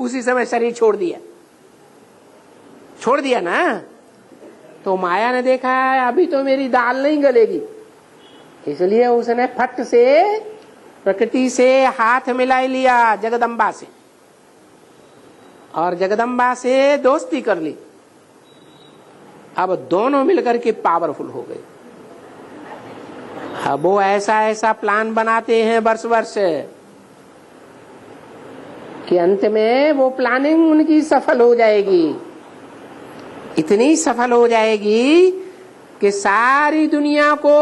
उसी समय शरीर छोड़ दिया ना। तो माया ने देखा अभी तो मेरी दाल नहीं गलेगी, इसलिए उसने फट से प्रकृति से हाथ मिला लिया जगदम्बा से, और जगदम्बा से दोस्ती कर ली। अब दोनों मिलकर के पावरफुल हो गए। अब वो ऐसा प्लान बनाते हैं वर्ष वर्ष कि अंत में वो प्लानिंग उनकी सफल हो जाएगी। इतनी सफल हो जाएगी कि सारी दुनिया को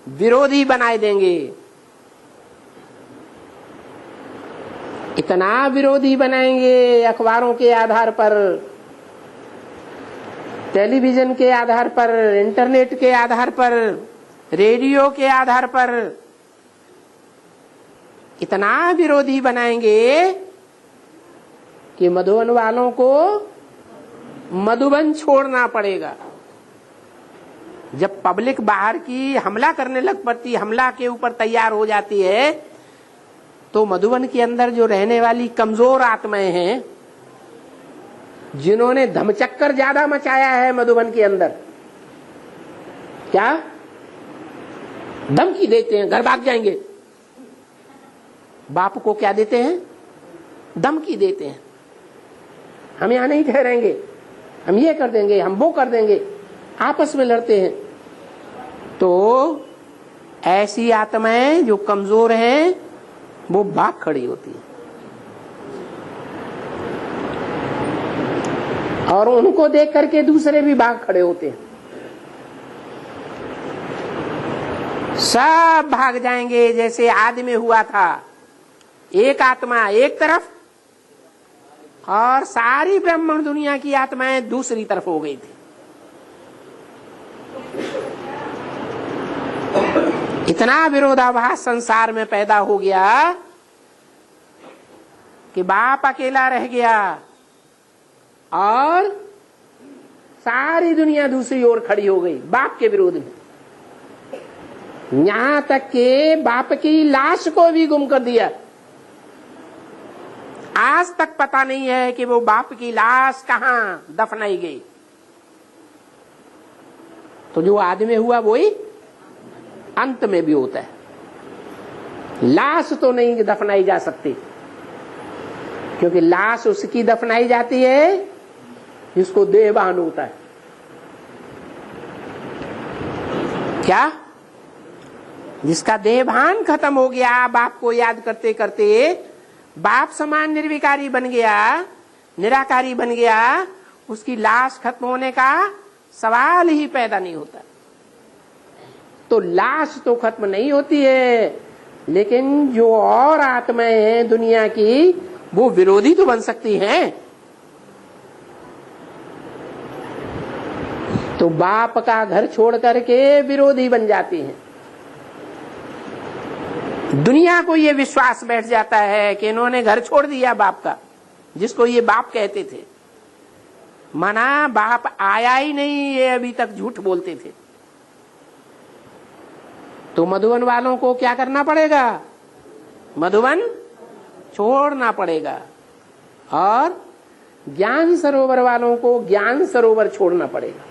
विरोधी बनाए देंगे। इतना विरोधी बनाएंगे, अखबारों के आधार पर, टेलीविजन के आधार पर, इंटरनेट के आधार पर, रेडियो के आधार पर, इतना विरोधी बनाएंगे कि मधुबन वालों को मधुबन छोड़ना पड़ेगा। जब पब्लिक बाहर की हमला करने लग पड़ती, हमला के ऊपर तैयार हो जाती है, तो मधुबन के अंदर जो रहने वाली कमजोर आत्माएं हैं, जिन्होंने धमचक्कर ज्यादा मचाया है मधुबन के अंदर, क्या धमकी देते हैं, घर भाग जाएंगे। बाप को क्या देते हैं? धमकी देते हैं, हम यहां नहीं ठहरेंगे, हम ये कर देंगे, हम वो कर देंगे, आपस में लड़ते हैं। तो ऐसी आत्माएं जो कमजोर हैं वो भाग खड़ी होती है, और उनको देख करके दूसरे भी भाग खड़े होते हैं। सब भाग जाएंगे। जैसे आदि में हुआ था, एक आत्मा एक तरफ और सारी ब्रह्मांड दुनिया की आत्माएं दूसरी तरफ हो गई थी। इतना विरोधाभास संसार में पैदा हो गया कि बाप अकेला रह गया और सारी दुनिया दूसरी ओर खड़ी हो गई बाप के विरोध में। यहां तक के बाप की लाश को भी गुम कर दिया। आज तक पता नहीं है कि वो बाप की लाश कहां दफनाई गई। तो जो आदि में हुआ वही अंत में भी होता है। लाश तो नहीं दफनाई जा सकती, क्योंकि लाश उसकी दफनाई जाती है जिसको देहभान होता है। क्या? जिसका देहभान खत्म हो गया, बाप को याद करते करते बाप समान निर्विकारी बन गया, निराकारी बन गया, उसकी लाश खत्म होने का सवाल ही पैदा नहीं होता। तो लाश तो खत्म नहीं होती है, लेकिन जो और आत्माएं हैं दुनिया की, वो विरोधी तो बन सकती हैं। तो बाप का घर छोड़ करके विरोधी बन जाती हैं। दुनिया को ये विश्वास बैठ जाता है कि इन्होंने घर छोड़ दिया बाप का, जिसको ये बाप कहते थे। माना बाप आया ही नहीं, ये अभी तक झूठ बोलते थे। तो मधुबन वालों को क्या करना पड़ेगा? मधुबन छोड़ना पड़ेगा, और ज्ञान सरोवर वालों को ज्ञान सरोवर छोड़ना पड़ेगा।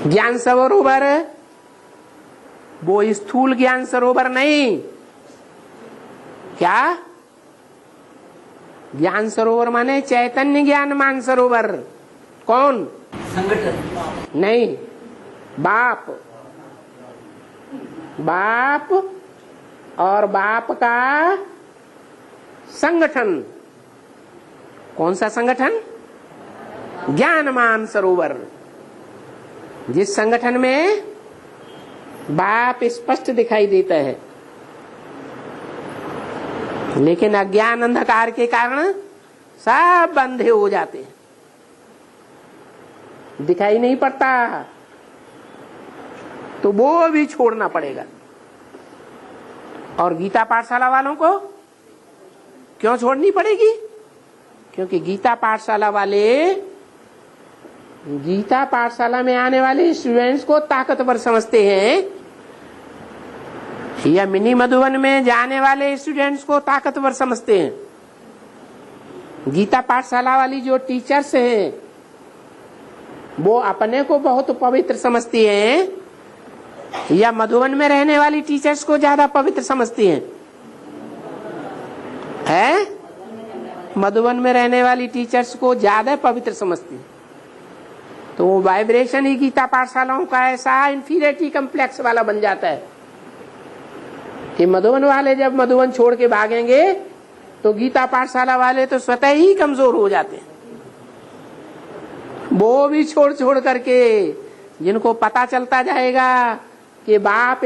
ज्ञान सरोवर वो स्थूल ज्ञान सरोवर नहीं। क्या? ज्ञान सरोवर माने चैतन्य ज्ञान मान सरोवर। कौन? संगठन नहीं, बाप। बाप और बाप का संगठन। कौन सा संगठन? ज्ञानमान सरोवर। जिस संगठन में बाप स्पष्ट दिखाई देता है, लेकिन अज्ञान अंधकार के कारण सब अंधे हो जाते हैं, दिखाई नहीं पड़ता। तो वो भी छोड़ना पड़ेगा। और गीता पाठशाला वालों को क्यों छोड़नी पड़ेगी? क्योंकि गीता पाठशाला वाले, गीता पाठशाला में आने वाले स्टूडेंट्स को ताकतवर समझते हैं, या मिनी मधुबन में जाने वाले स्टूडेंट्स को ताकतवर समझते हैं। गीता पाठशाला वाली जो टीचर्स हैं वो अपने को बहुत पवित्र समझती हैं या मधुबन में रहने वाली टीचर्स को ज्यादा पवित्र समझती हैं? है? मधुबन में रहने वाली टीचर्स को ज्यादा पवित्र समझती हैं। तो वो वाइब्रेशन ही गीता पाठशालाओं का ऐसा इंफीरियरिटी कम्प्लेक्स वाला बन जाता है कि मधुबन वाले जब मधुबन छोड़ के भागेंगे तो गीता पाठशाला वाले तो स्वतः ही कमजोर हो जाते हैं। वो भी छोड़ छोड़ करके, जिनको पता चलता जाएगा कि बाप